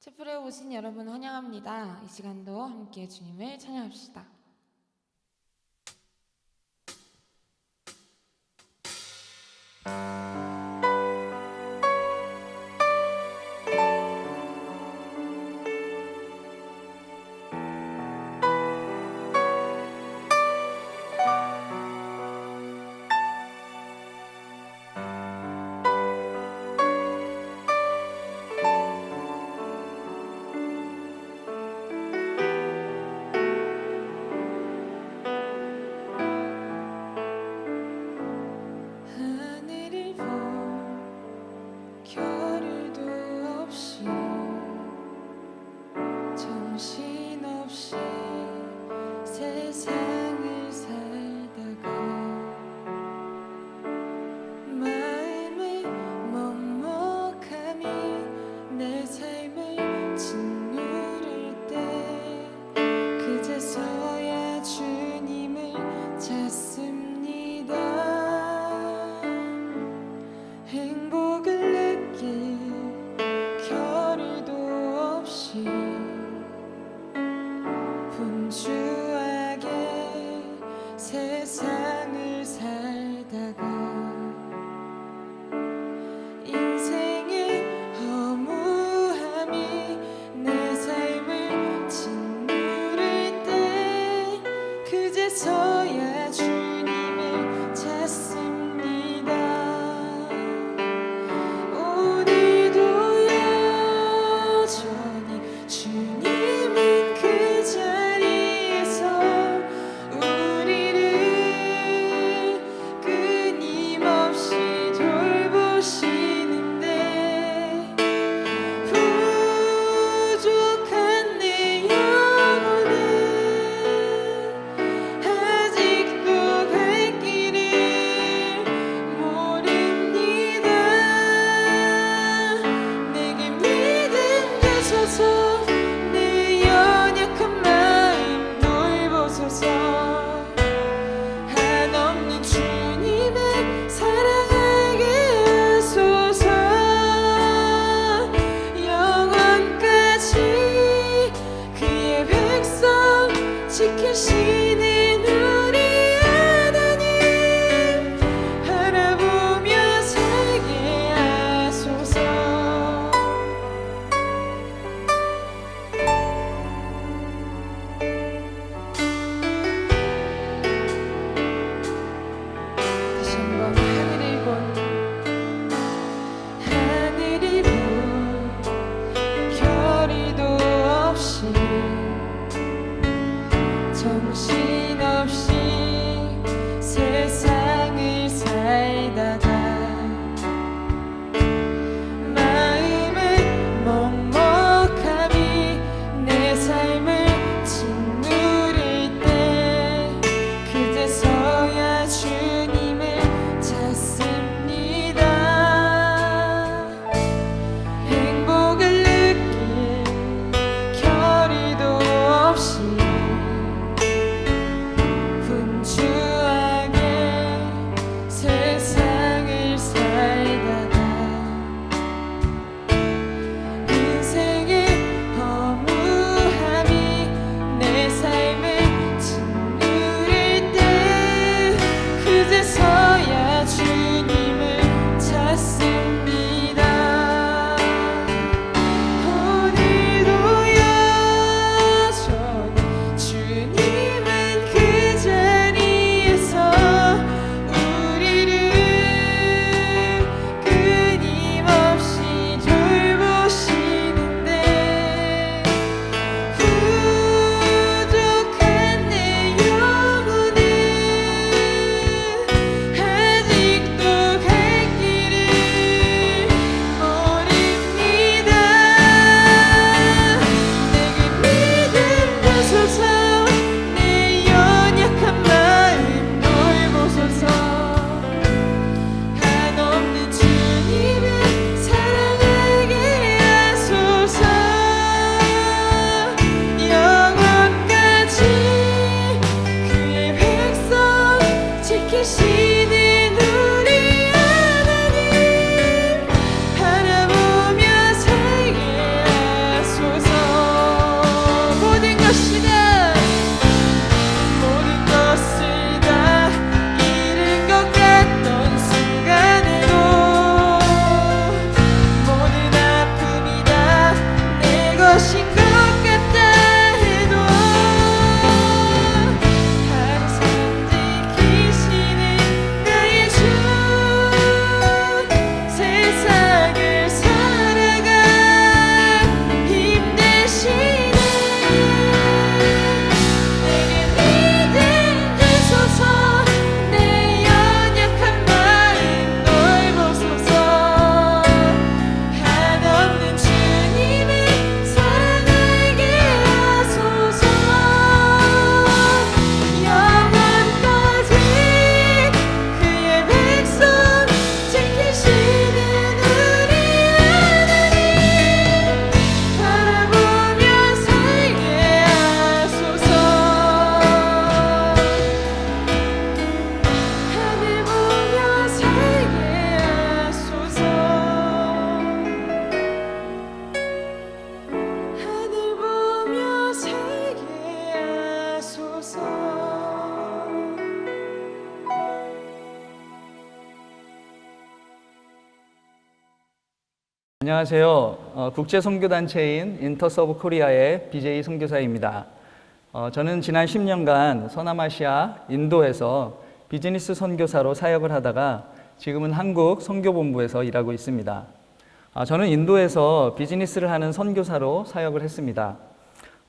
채플에 오신 여러분 환영합니다. 이 시간도 함께 주님을 찬양합시다. 하늘을 보 겨를도 없이 정신없이 세상을 살다가 마음의 먹먹함이 내 삶을 짓누를 때 그제서야 주님을 찾습니다. 행복을 느낄 겨를도 없이 분주하게 세상을 살다가 인생의 허무함이 내 삶을 짓누를 때 그제서야 주님을 찾습니다. 오늘도 여전히 주님은 그 자리에서 우리를 끊임없이 돌보시는데 부족한 내 영혼은 아직도 갈 길을 모릅니다. 내게 믿음 주소서, 내 연약한 마음 돌보소서. 한없는 주님의 사랑하게 하소서. 영원까지 그의 백성 지키시는 우리 하나님 바라보며 살게 하소서. 안녕하세요. 국제 선교단체인 인터서브 코리아의 BJ 선교사입니다. 저는 지난 10년간 서남아시아 인도에서 비즈니스 선교사로 사역을 하다가 지금은 한국 선교본부에서 일하고 있습니다. 저는 인도에서 비즈니스를 하는 선교사로 사역을 했습니다.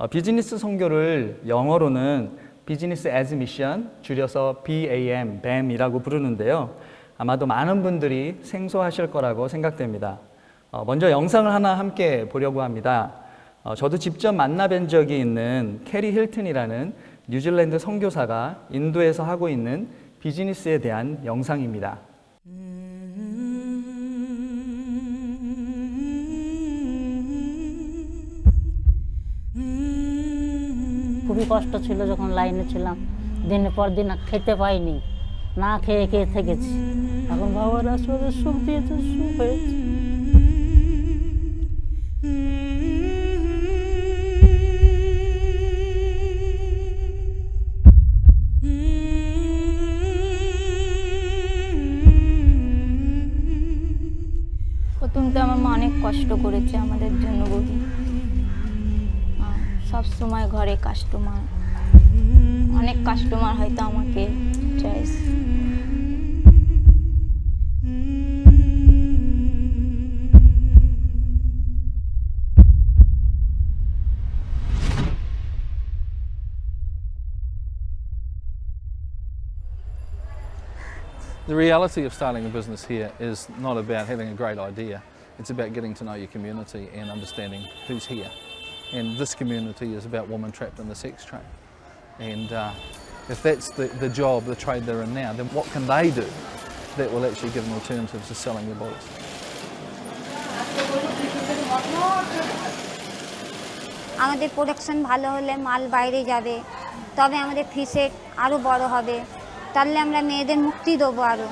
비즈니스 선교를 영어로는 비즈니스 애즈 미션, 줄여서 BAM이라고 부르는데요. 아마도 많은 분들이 생소하실 거라고 생각됩니다. 먼저 영상을 하나 함께 보려고 합니다. 저도 직접 만나뵌 적이 있는 캐리 힐튼이라는 뉴질랜드 선교사가 인도에서 하고 있는 비즈니스에 대한 영상입니다. খুবই কষ্ট ছিল যখন লাইনে ছিলাম, দিনের পর দিন খেতে পাইনি, না খেয়ে খেয়ে থেকেছি। এখন বাবার আশীর্বাদে সুখ দিয়েছে, সুখ হয়েছে। প্রথম তো আমার মা অনেক কষ্ট করেছে আমাদের জন্য গরিব, সব সময় ঘরে কাস্টমার, অনেক কাস্টমার হয়তো আমাকে choice. The reality of starting a business here is not about having a great idea. It's about getting to know your community and understanding who's here. And this community is about women trapped in the sex trade. And if that's the job, the trade they're in now, then what can they do that will actually give them alternatives to selling their bodies? আমাদের প্রোডাকশন ভালো হলে মাল বাইরে যাবে, তবে আমাদের ফিসেট আরও বড় হবে, তাহলে আমরা মেয়েদের মুক্তি দেবো আরও।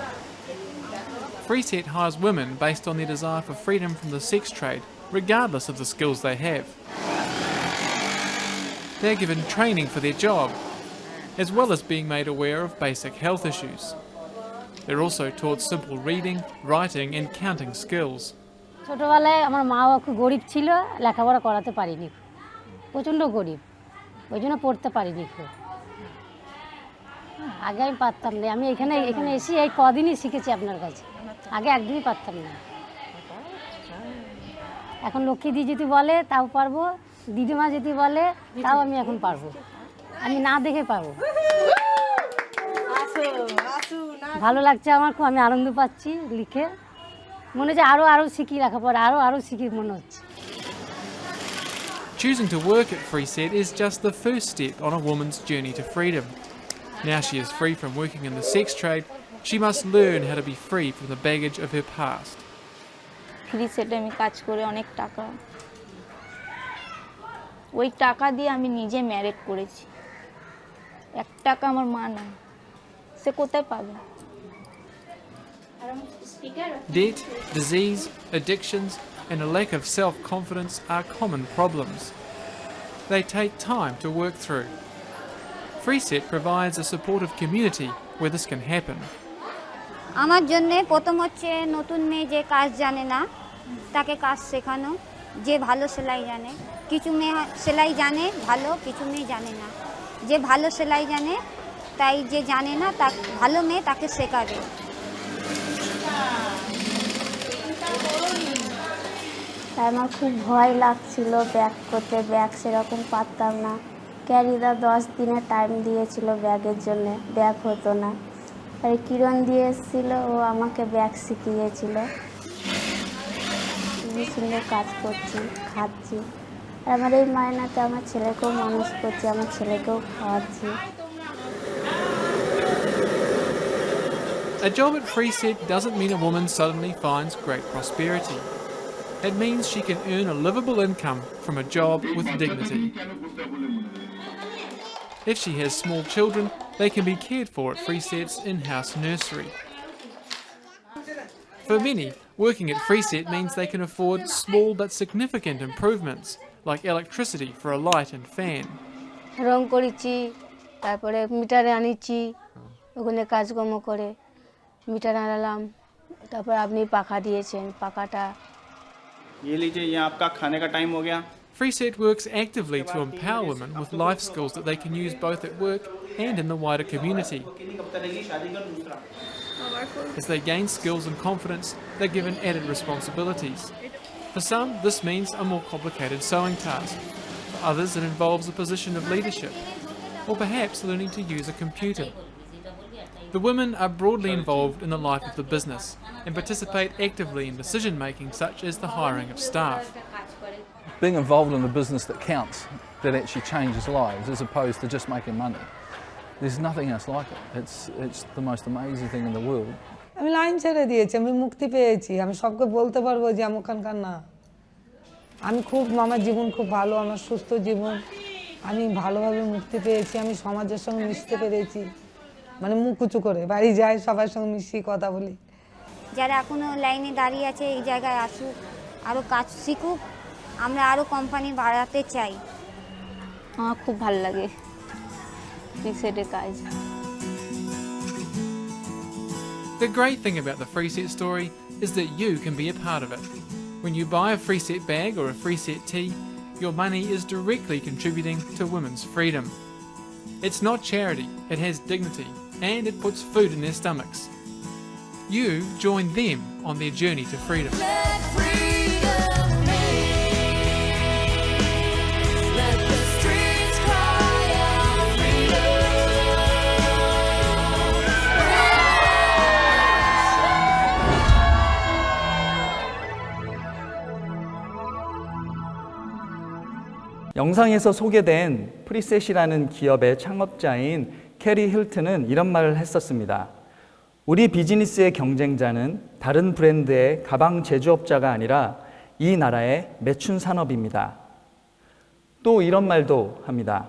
FreeSet hires women based on their desire for freedom from the sex trade, regardless of the skills they have. They're given training for their job, as well as being made aware of basic health issues. They're also taught simple reading, writing and counting skills. ছোটোবেলায় আমার মা বাবা খুব গরিব ছিল, লেখাপড়া করাতে পারিনি, প্রচণ্ড গরিব, ওই জন্য পড়তে পারিনি খুব। আগে আমি পারতাম না, আমি এখানে এসে এই কদিনই শিখেছি আপনার কাছে, আগে একদমই পারতাম না। এখন লক্ষ্মীদি যদি বলে তাও পারবো, দিদিমা যদি বলে তাও আমি এখন পারবো, আমি না দেখে পারবো। ভালো লাগছে আমার খুব, আমি আনন্দ পাচ্ছি লিখে, মনে হচ্ছে আরও শিখি লেখাপড়া, আরও শিখি মনে হচ্ছে। Choosing to work at FreeSet is just the first step on a woman's journey to freedom. Now she is free from working in the sex trade, she must learn how to be free from the baggage of her past. FreeSet-এ আমি কাজ করে অনেক টাকা, ওই টাকা দিয়ে আমি নিজে ম্যারেজ করেছি। 1 টাকা আমার মা না, সে কোথায় পাবে? Debt, disease, addictions and a lack of self-confidence are common problems. They take time to work through. FreeSet provides a supportive community where this can happen. আমার জন্যে প্রথম হচ্ছে নতুন মেয়ে যে কাজ জানে না তাকে কাজ শেখানো, যে ভালো সেলাই জানে, কিছু মেয়ে সেলাই জানে ভালো, কিছু মেয়ে জানে না, যে ভালো সেলাই জানে তাই যে জানে না তা ভালো মেয়ে তাকে শেখাবে। তাই আমার খুব ভয় লাগছিল ব্যাগ করতে, ব্যাগ সেরকম পারতাম না। ক্যারিদা 10 দিনের টাইম দিয়েছিল ব্যাগের জন্য, ব্যাগ হতো না। আর কিরণ দিয়ে এসেছিলো, ও আমাকে ব্যাগ শিখিয়েছিল। খুবই সুন্দর কাজ করছি, খাচ্ছি। আর আমার এই মায়নাতে আমার ছেলেকেও মানুষ করছি, আমার ছেলেকেও খাওয়াচ্ছি। A job at FreeSet doesn't mean a woman suddenly finds great prosperity. It means she can earn a livable income from a job with dignity. If she has small children, they can be cared for at FreeSet's in-house nursery. For many, working at FreeSet means they can afford small but significant improvements, like electricity for a light and fan. রং করেছি, তারপরে মিটারে আনিছি, ওখানে কাজকর্ম করে মিটার আনালাম, তারপর আপনি পাখা দিয়েছেন, পাখাটা 2 মাস 3 মাস পরে আবার নতুন পাখা দিয়েছেন। 2 মাস 3 মাস পরে আবার নতুন পাখা দিয়েছেন। 2 মাস 3 মাস পরে আবার নতুন পাখা দিয়েছেন। 2 মাস 3 মাস পরে আবার নতুন পাখা দিয়েছেন। ये लीजिए, ये आपका खाने का टाइम हो गया। FreeSet works actively to empower women with life skills that they can use both at work and in the wider community. As they gain skills and confidence, they're given added responsibilities. For some, this means a more complicated sewing task. For others, it involves a position of leadership, or perhaps learning to use a computer. The women are broadly involved in the life of the business and participate actively in decision making, such as the hiring of staff. Being involved in a business that counts, that actually changes lives, as opposed to just making money. There's nothing else like it. It's the most amazing thing in the world. আমি লাইন ছেড়ে দিয়েছি, আমি মুক্তি পেয়েছি, আমি সবকে বলতে পারবো যে আমি ওখানকার না। আমার জীবন খুব ভালো, আমার সুস্থ জীবন, আমি ভালোভাবে মুক্তি পেয়েছি, আমি সমাজের সঙ্গে মিশতে পেরেছি, মানে মুখ উঁচু করে বাড়ি যাই, সবার সঙ্গে মিশি, কথা বলি। যারা এখনো লাইনে দাঁড়িয়ে আছে এই জায়গায় আসুক, আরও কাজ শিখুক, আমরা আরও কোম্পানি বাড়াতে চাই। আমার খুব ভালো লাগে ফ্রিসেটের কাজ। The great thing about the FreeSet story is that you can be a part of it. When you buy a FreeSet bag or a FreeSet tee, your money is directly contributing to women's freedom. It's not charity, it has dignity, and it puts food in their stomachs. You join them on their journey to freedom. 영상에서 소개된 프리셋이라는 기업의 창업자인 캐리 힐튼은 이런 말을 했었습니다. 우리 비즈니스의 경쟁자는 다른 브랜드의 가방 제조업자가 아니라 이 나라의 매춘 산업입니다. 또 이런 말도 합니다.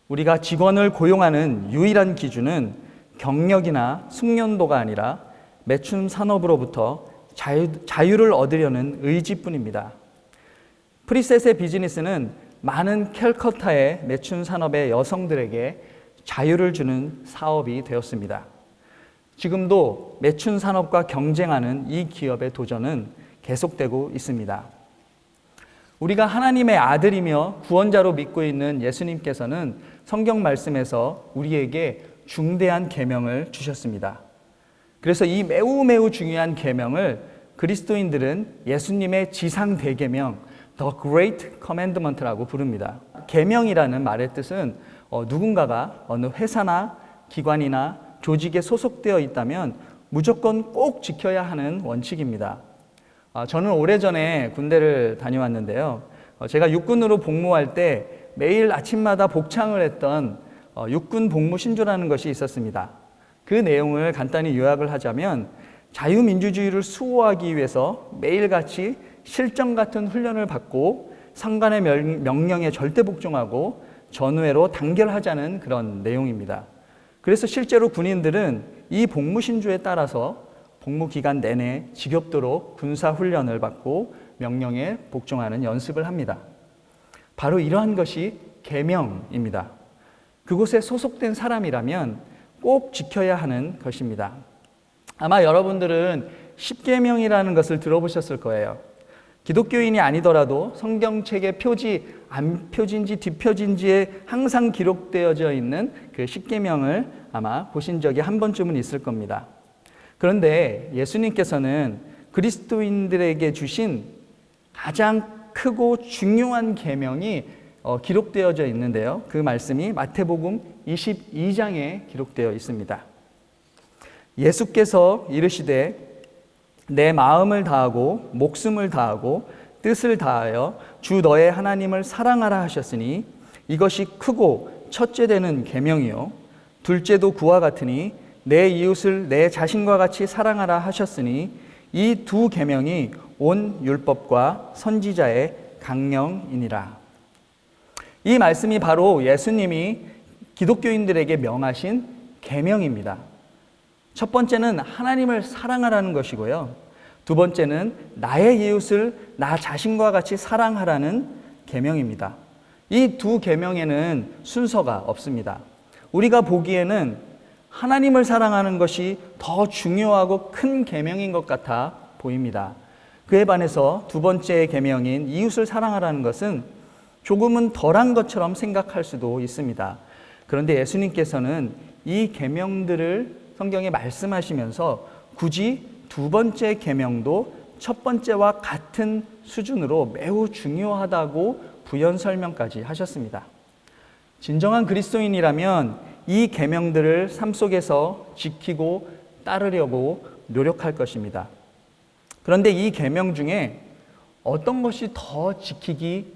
우리가 직원을 고용하는 유일한 기준은 경력이나 숙련도가 아니라 매춘 산업으로부터 자유를 얻으려는 의지뿐입니다. 프리셋의 비즈니스는 많은 캘커타의 매춘 산업의 여성들에게 자유를 주는 사업이 되었습니다. 지금도 매춘 산업과 경쟁하는 이 기업의 도전은 계속되고 있습니다. 우리가 하나님의 아들이며 구원자로 믿고 있는 예수님께서는 성경 말씀에서 우리에게 중대한 계명을 주셨습니다. 그래서 이 매우 중요한 계명을 그리스도인들은 예수님의 지상 대계명, The Great Commandment라고 부릅니다. 계명이라는 말의 뜻은 누군가가 어느 회사나 기관이나 조직에 소속되어 있다면 무조건 꼭 지켜야 하는 원칙입니다. 저는 오래전에 군대를 다녀왔는데요. 제가 육군으로 복무할 때 매일 아침마다 복창을 했던 육군 복무 신조라는 것이 있었습니다. 그 내용을 간단히 요약을 하자면 자유민주주의를 수호하기 위해서 매일같이 실전 같은 훈련을 받고 상관의 명령에 절대 복종하고 전우회로 단결하자는 그런 내용입니다. 그래서 실제로 군인들은 이 복무신조에 따라서 복무 기간 내내 지겹도록 군사훈련을 받고 명령에 복종하는 연습을 합니다. 바로 이러한 것이 계명입니다. 그곳에 소속된 사람이라면 꼭 지켜야 하는 것입니다. 아마 여러분들은 십계명이라는 것을 들어보셨을 거예요. 기독교인이 아니더라도 성경책의 표지, 안표지인지 뒷표지인지에 항상 기록되어져 있는 그 십계명을 아마 보신 적이 한 번쯤은 있을 겁니다. 그런데 예수님께서는 그리스도인들에게 주신 가장 크고 중요한 계명이 기록되어져 있는데요. 그 말씀이 마태복음 22장에 기록되어 있습니다. 예수께서 이르시되 내 마음을 다하고 목숨을 다하고 뜻을 다하여 주 너의 하나님을 사랑하라 하셨으니 이것이 크고 첫째 되는 계명이요 둘째도 그와 같으니 내 이웃을 내 자신과 같이 사랑하라 하셨으니 이 두 계명이 온 율법과 선지자의 강령이니라. 이 말씀이 바로 예수님이 기독교인들에게 명하신 계명입니다. 첫 번째는 하나님을 사랑하라는 것이고요. 두 번째는 나의 이웃을 나 자신과 같이 사랑하라는 계명입니다. 이 두 계명에는 순서가 없습니다. 우리가 보기에는 하나님을 사랑하는 것이 더 중요하고 큰 계명인 것 같아 보입니다. 그에 반해서 두 번째 계명인 이웃을 사랑하라는 것은 조금은 덜한 것처럼 생각할 수도 있습니다. 그런데 예수님께서는 이 계명들을 성경에 말씀하시면서 굳이 두 번째 계명도 첫 번째와 같은 수준으로 매우 중요하다고 부연 설명까지 하셨습니다. 진정한 그리스도인이라면 이 계명들을 삶 속에서 지키고 따르려고 노력할 것입니다. 그런데 이 계명 중에 어떤 것이 더 지키기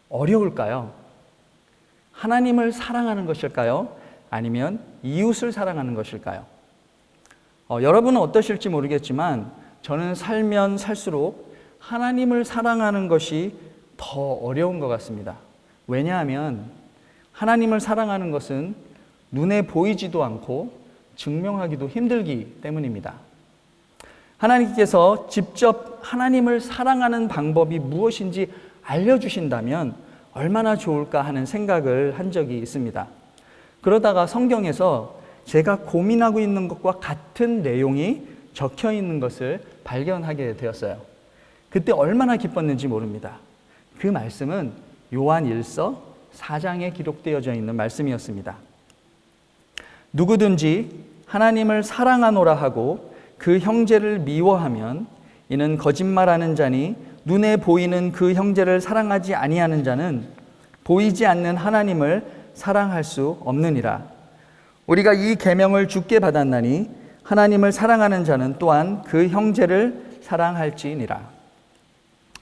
어려울까요? 하나님을 사랑하는 것일까요? 아니면 이웃을 사랑하는 것일까요? 여러분은 어떠실지 모르겠지만 저는 살면 살수록 하나님을 사랑하는 것이 더 어려운 것 같습니다. 왜냐하면 하나님을 사랑하는 것은 눈에 보이지도 않고 증명하기도 힘들기 때문입니다. 하나님께서 직접 하나님을 사랑하는 방법이 무엇인지 알려주신다면 얼마나 좋을까 하는 생각을 한 적이 있습니다. 그러다가 성경에서 제가 고민하고 있는 것과 같은 내용이 적혀 있는 것을 발견하게 되었어요. 그때 얼마나 기뻤는지 모릅니다. 그 말씀은 요한 1서 4장에 기록되어져 있는 말씀이었습니다. 누구든지 하나님을 사랑하노라 하고 그 형제를 미워하면 이는 거짓말하는 자니 눈에 보이는 그 형제를 사랑하지 아니하는 자는 보이지 않는 하나님을 사랑할 수 없느니라. 우리가 이 계명을 주께 받았나니 하나님을 사랑하는 자는 또한 그 형제를 사랑할지니라.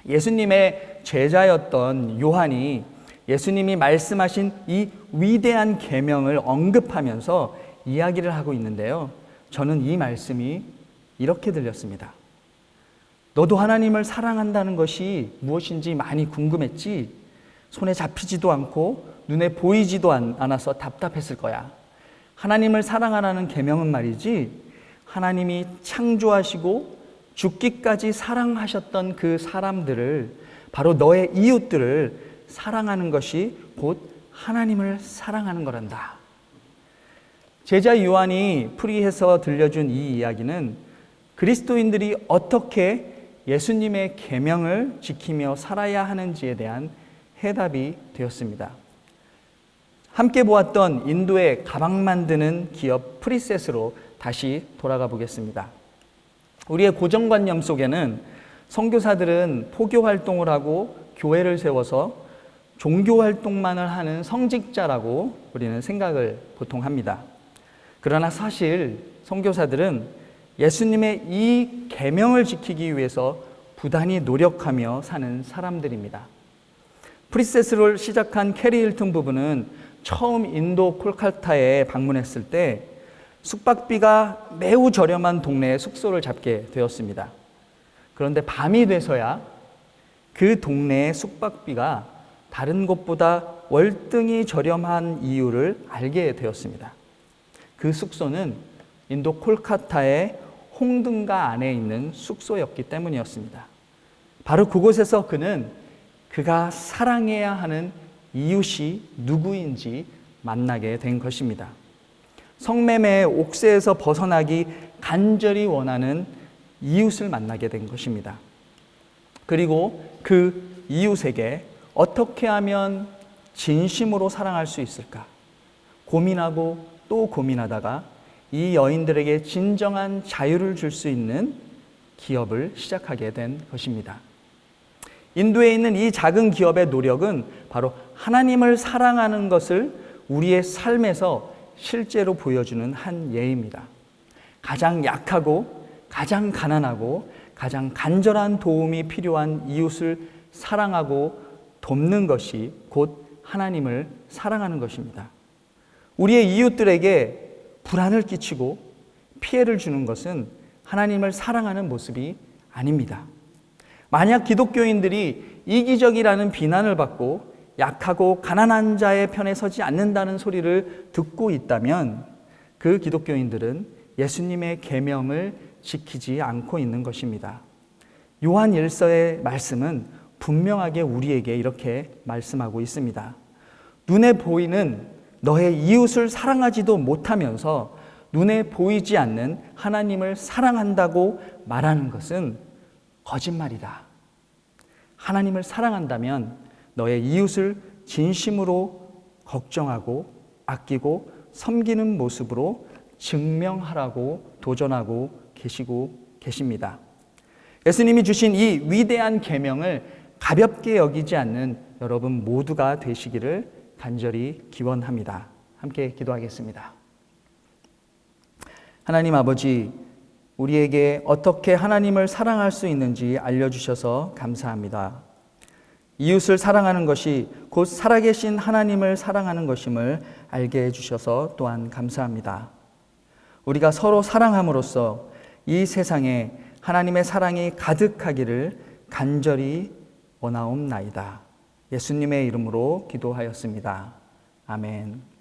예수님의 제자였던 요한이 예수님이 말씀하신 이 위대한 계명을 언급하면서 이야기를 하고 있는데요. 저는 이 말씀이 이렇게 들렸습니다. 너도 하나님을 사랑한다는 것이 무엇인지 많이 궁금했지? 손에 잡히지도 않고 눈에 보이지도 않아서 답답했을 거야. 하나님을 사랑하라는 계명은 말이지, 하나님이 창조하시고 죽기까지 사랑하셨던 그 사람들을, 바로 너의 이웃들을 사랑하는 것이 곧 하나님을 사랑하는 거란다. 제자 요한이 풀이해서 들려준 이 이야기는 그리스도인들이 어떻게 예수님의 계명을 지키며 살아야 하는지에 대한 해답이 되었습니다. 함께 보았던 인도의 가방 만드는 기업 프리셋으로 다시 돌아가 보겠습니다. 우리의 고정관념 속에는 선교사들은 포교 활동을 하고 교회를 세워서 종교 활동만을 하는 성직자라고 우리는 생각을 보통 합니다. 그러나 사실 선교사들은 예수님의 이 계명을 지키기 위해서 부단히 노력하며 사는 사람들입니다. 프리셋을 시작한 캐리 힐튼 부부는 처음 인도 콜카타에 방문했을 때 숙박비가 매우 저렴한 동네에 숙소를 잡게 되었습니다. 그런데 밤이 돼서야 그 동네의 숙박비가 다른 곳보다 월등히 저렴한 이유를 알게 되었습니다. 그 숙소는 인도 콜카타의 홍등가 안에 있는 숙소였기 때문이었습니다. 바로 그곳에서 그는 그가 사랑해야 하는 이웃이 누구인지 만나게 된 것입니다. 성매매의 옥새에서 벗어나기 간절히 원하는 이웃을 만나게 된 것입니다. 그리고 그 이웃에게 어떻게 하면 진심으로 사랑할 수 있을까? 고민하고 또 고민하다가 이 여인들에게 진정한 자유를 줄 수 있는 기업을 시작하게 된 것입니다. 인도에 있는 이 작은 기업의 노력은 바로 하나님을 사랑하는 것을 우리의 삶에서 실제로 보여주는 한 예입니다. 가장 약하고 가장 가난하고 가장 간절한 도움이 필요한 이웃을 사랑하고 돕는 것이 곧 하나님을 사랑하는 것입니다. 우리의 이웃들에게 불안을 끼치고 피해를 주는 것은 하나님을 사랑하는 모습이 아닙니다. 만약 기독교인들이 이기적이라는 비난을 받고 약하고 가난한 자의 편에 서지 않는다는 소리를 듣고 있다면 그 기독교인들은 예수님의 계명을 지키지 않고 있는 것입니다. 요한 1서의 말씀은 분명하게 우리에게 이렇게 말씀하고 있습니다. 눈에 보이는 너의 이웃을 사랑하지도 못하면서 눈에 보이지 않는 하나님을 사랑한다고 말하는 것은 거짓말이다. 하나님을 사랑한다면 너의 이웃을 진심으로 걱정하고 아끼고 섬기는 모습으로 증명하라고 도전하고 계십니다. 예수님이 주신 이 위대한 계명을 가볍게 여기지 않는 여러분 모두가 되시기를 간절히 기원합니다. 함께 기도하겠습니다. 하나님 아버지, 우리에게 어떻게 하나님을 사랑할 수 있는지 알려주셔서 감사합니다. 이웃을 사랑하는 것이 곧 살아계신 하나님을 사랑하는 것임을 알게 해주셔서 또한 감사합니다. 우리가 서로 사랑함으로써 이 세상에 하나님의 사랑이 가득하기를 간절히 원하옵나이다. 예수님의 이름으로 기도하였습니다. 아멘.